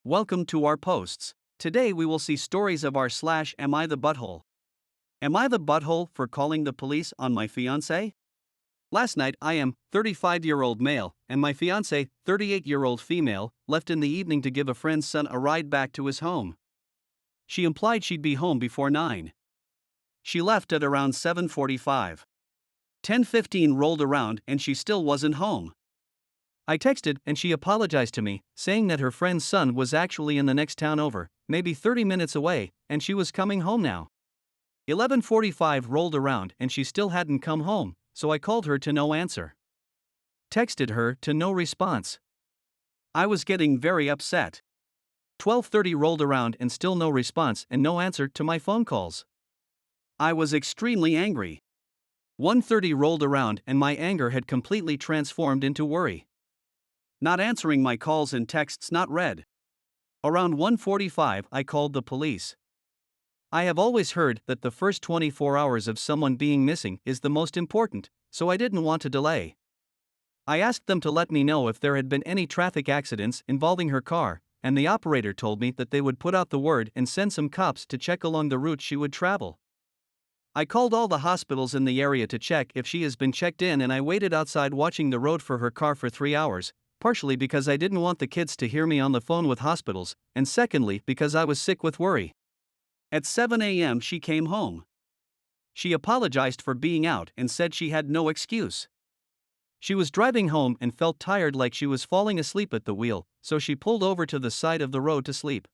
Welcome to our posts. Today we will see stories of our Am I the Butthole? Am I the butthole for calling the police on my fiancé? Last night I am 35-year-old male and my fiancé 38-year-old female left in the evening to give a friend's son a ride back to his home. She implied she'd be home before 9. She left at around 7:45. 10:15 rolled around and she still wasn't home. I texted and she apologized to me, saying that her friend's son was actually in the next town over, maybe 30 minutes away, and she was coming home now. 11:45 rolled around and she still hadn't come home, so I called her to no answer. Texted her to no response. I was getting very upset. 12:30 rolled around and still no response and no answer to my phone calls. I was extremely angry. 1:30 rolled around and my anger had completely transformed into worry. Not answering my calls and texts not read. Around 1:45 I called the police. I have always heard that the first 24 hours of someone being missing is the most important, so I didn't want to delay. I asked them to let me know if there had been any traffic accidents involving her car, and the operator told me that they would put out the word and send some cops to check along the route she would travel. I called all the hospitals in the area to check if she has been checked in, and I waited outside watching the road for her car for 3 hours. Partially because I didn't want the kids to hear me on the phone with hospitals, and secondly because I was sick with worry. At 7 a.m. she came home. She apologized for being out and said she had no excuse. She was driving home and felt tired, like she was falling asleep at the wheel, so she pulled over to the side of the road to sleep.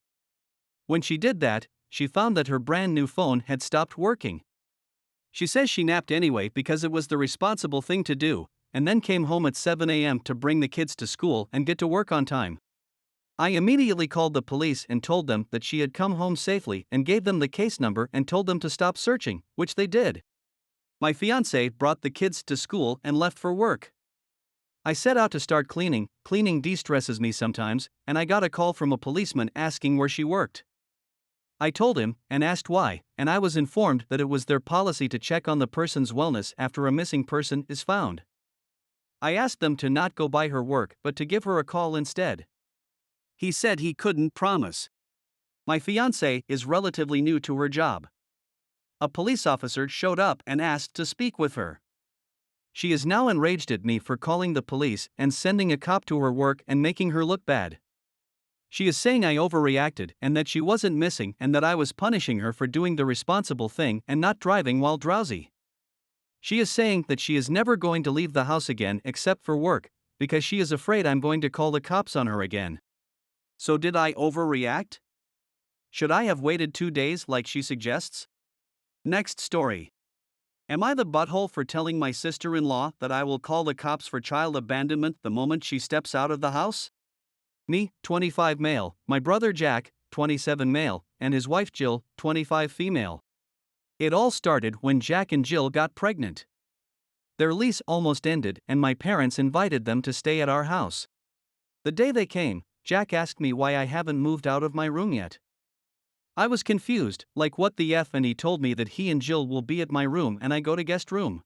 When she did that, she found that her brand new phone had stopped working. She says she napped anyway because it was the responsible thing to do, and then came home at 7 a.m. to bring the kids to school and get to work on time. I immediately called the police and told them that she had come home safely and gave them the case number and told them to stop searching, which they did. My fiancé brought the kids to school and left for work. I set out to start cleaning. Cleaning de-stresses me sometimes, and I got a call from a policeman asking where she worked. I told him and asked why, and I was informed that it was their policy to check on the person's wellness after a missing person is found. I asked them to not go by her work but to give her a call instead. He said he couldn't promise. My fiancée is relatively new to her job. A police officer showed up and asked to speak with her. She is now enraged at me for calling the police and sending a cop to her work and making her look bad. She is saying I overreacted and that she wasn't missing and that I was punishing her for doing the responsible thing and not driving while drowsy. She is saying that she is never going to leave the house again except for work, because she is afraid I'm going to call the cops on her again. So did I overreact? Should I have waited 2 days like she suggests? Next story. Am I the butthole for telling my sister-in-law that I will call the cops for child abandonment the moment she steps out of the house? Me, 25 male, my brother Jack, 27 male, and his wife Jill, 25 female. It all started when Jack and Jill got pregnant. Their lease almost ended and my parents invited them to stay at our house. The day they came, Jack asked me why I haven't moved out of my room yet. I was confused, like what the F, and he told me that he and Jill will be at my room and I go to guest room.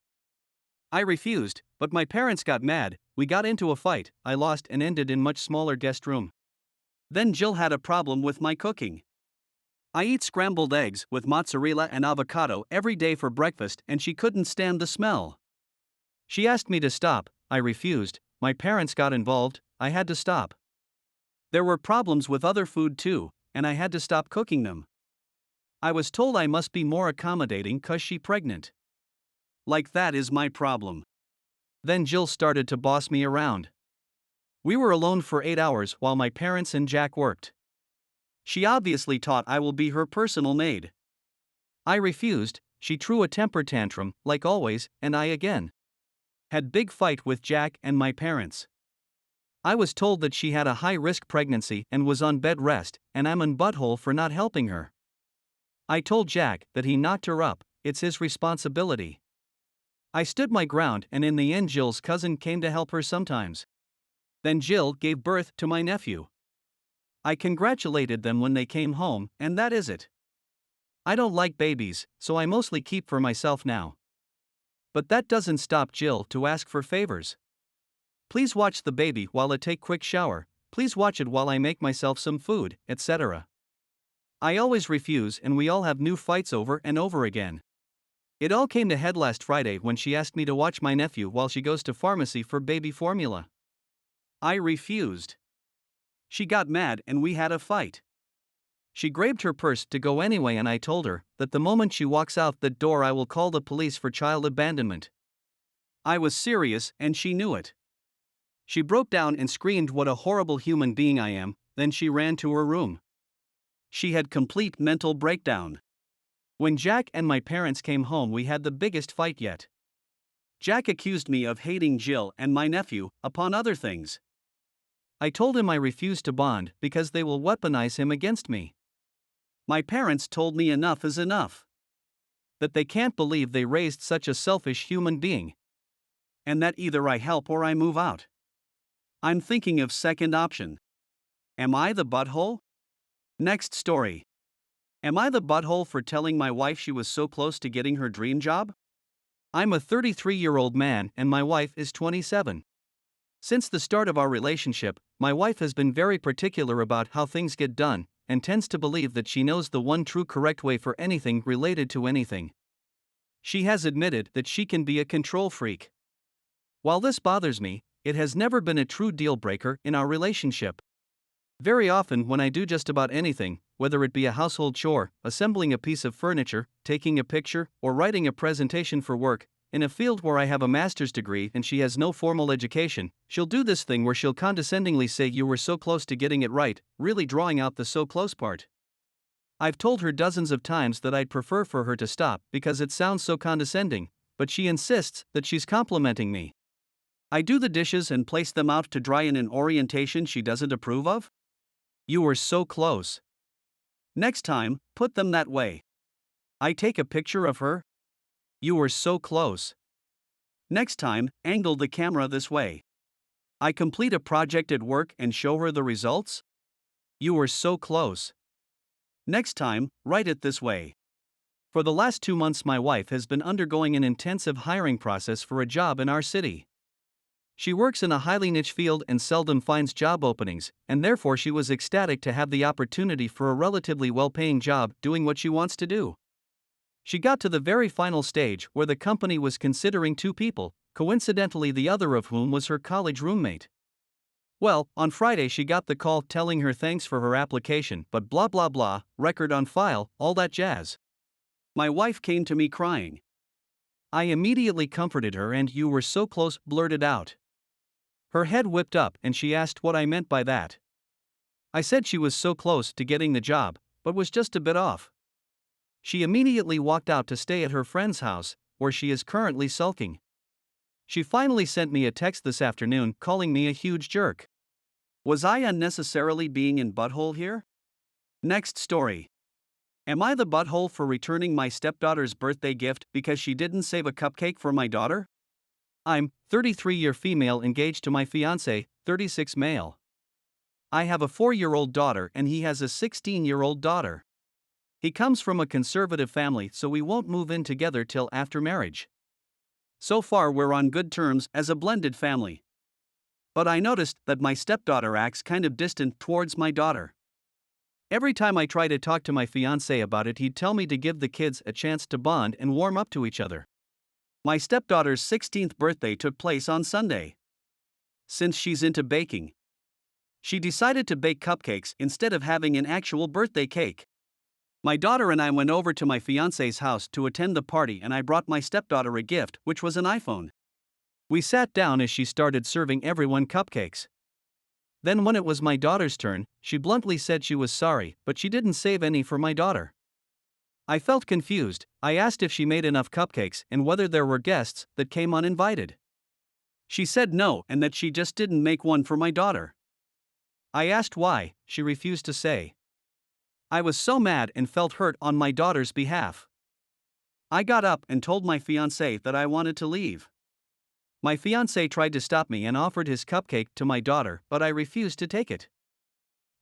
I refused, but my parents got mad, we got into a fight, I lost and ended in much smaller guest room. Then Jill had a problem with my cooking. I eat scrambled eggs with mozzarella and avocado every day for breakfast and she couldn't stand the smell. She asked me to stop, I refused, my parents got involved, I had to stop. There were problems with other food too, and I had to stop cooking them. I was told I must be more accommodating 'cause she pregnant. Like that is my problem. Then Jill started to boss me around. We were alone for 8 hours while my parents and Jack worked. She obviously thought I will be her personal maid. I refused, she threw a temper tantrum, like always, and I again had big fight with Jack and my parents. I was told that she had a high-risk pregnancy and was on bed rest, and I'm an butthole for not helping her. I told Jack that he knocked her up, it's his responsibility. I stood my ground and in the end Jill's cousin came to help her sometimes. Then Jill gave birth to my nephew. I congratulated them when they came home, and that is it. I don't like babies, so I mostly keep for myself now. But that doesn't stop Jill to ask for favors. Please watch the baby while I take quick shower, please watch it while I make myself some food, etc. I always refuse, and we all have new fights over and over again. It all came to head last Friday when she asked me to watch my nephew while she goes to pharmacy for baby formula. I refused. She got mad and we had a fight. She grabbed her purse to go anyway, and I told her that the moment she walks out the door I will call the police for child abandonment. I was serious and she knew it. She broke down and screamed what a horrible human being I am, then she ran to her room. She had complete mental breakdown. When Jack and my parents came home, we had the biggest fight yet. Jack accused me of hating Jill and my nephew, upon other things. I told him I refused to bond because they will weaponize him against me. My parents told me enough is enough. That they can't believe they raised such a selfish human being. And that either I help or I move out. I'm thinking of second option. Am I the butthole? Next story. Am I the butthole for telling my wife she was so close to getting her dream job? I'm a 33-year-old man and my wife is 27. Since the start of our relationship, my wife has been very particular about how things get done, and tends to believe that she knows the one true correct way for anything related to anything. She has admitted that she can be a control freak. While this bothers me, it has never been a true deal breaker in our relationship. Very often, when I do just about anything, whether it be a household chore, assembling a piece of furniture, taking a picture, or writing a presentation for work, in a field where I have a master's degree and she has no formal education, she'll do this thing where she'll condescendingly say you were so close to getting it right, really drawing out the so close part. I've told her dozens of times that I'd prefer for her to stop because it sounds so condescending, but she insists that she's complimenting me. I do the dishes and place them out to dry in an orientation she doesn't approve of. You were so close. Next time, put them that way. I take a picture of her. You were so close. Next time, angle the camera this way. I complete a project at work and show her the results. You were so close. Next time, write it this way. For the last 2 months, my wife has been undergoing an intensive hiring process for a job in our city. She works in a highly niche field and seldom finds job openings, and therefore she was ecstatic to have the opportunity for a relatively well-paying job doing what she wants to do. She got to the very final stage where the company was considering 2 people, coincidentally the other of whom was her college roommate. Well, on Friday she got the call telling her thanks for her application, but blah blah blah, record on file, all that jazz. My wife came to me crying. I immediately comforted her and "you were so close" blurted out. Her head whipped up and she asked what I meant by that. I said she was so close to getting the job, but was just a bit off. She immediately walked out to stay at her friend's house, where she is currently sulking. She finally sent me a text this afternoon calling me a huge jerk. Was I unnecessarily being in butthole here? Next story. Am I the butthole for returning my stepdaughter's birthday gift because she didn't save a cupcake for my daughter? I'm 33-year female engaged to my fiancé, 36 male. I have a 4-year-old daughter and he has a 16-year-old daughter. He comes from a conservative family, so we won't move in together till after marriage. So far we're on good terms as a blended family. But I noticed that my stepdaughter acts kind of distant towards my daughter. Every time I try to talk to my fiancé about it, he'd tell me to give the kids a chance to bond and warm up to each other. My stepdaughter's 16th birthday took place on Sunday. Since she's into baking, she decided to bake cupcakes instead of having an actual birthday cake. My daughter and I went over to my fiancé's house to attend the party and I brought my stepdaughter a gift, which was an iPhone. We sat down as she started serving everyone cupcakes. Then when it was my daughter's turn, she bluntly said she was sorry, but she didn't save any for my daughter. I felt confused. I asked if she made enough cupcakes and whether there were guests that came uninvited. She said no and that she just didn't make one for my daughter. I asked why. She refused to say. I was so mad and felt hurt on my daughter's behalf. I got up and told my fiancé that I wanted to leave. My fiancé tried to stop me and offered his cupcake to my daughter, but I refused to take it.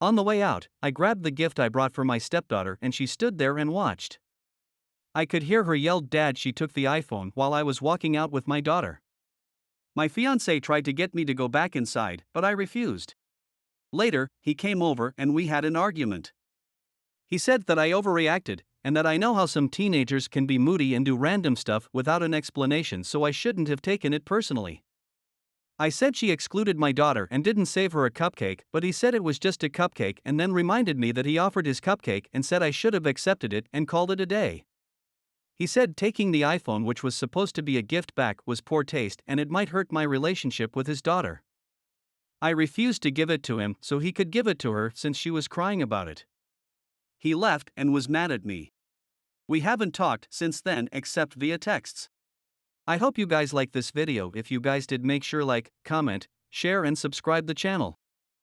On the way out, I grabbed the gift I brought for my stepdaughter and she stood there and watched. I could hear her yell "Dad!" She took the iPhone while I was walking out with my daughter. My fiancé tried to get me to go back inside, but I refused. Later, he came over and we had an argument. He said that I overreacted, and that I know how some teenagers can be moody and do random stuff without an explanation, so I shouldn't have taken it personally. I said she excluded my daughter and didn't save her a cupcake, but he said it was just a cupcake and then reminded me that he offered his cupcake and said I should have accepted it and called it a day. He said taking the iPhone, which was supposed to be a gift, back was poor taste and it might hurt my relationship with his daughter. I refused to give it to him so he could give it to her since she was crying about it. He left and was mad at me. We haven't talked since then except via texts. I hope you guys like this video. If you guys did, make sure like, comment, share and subscribe the channel.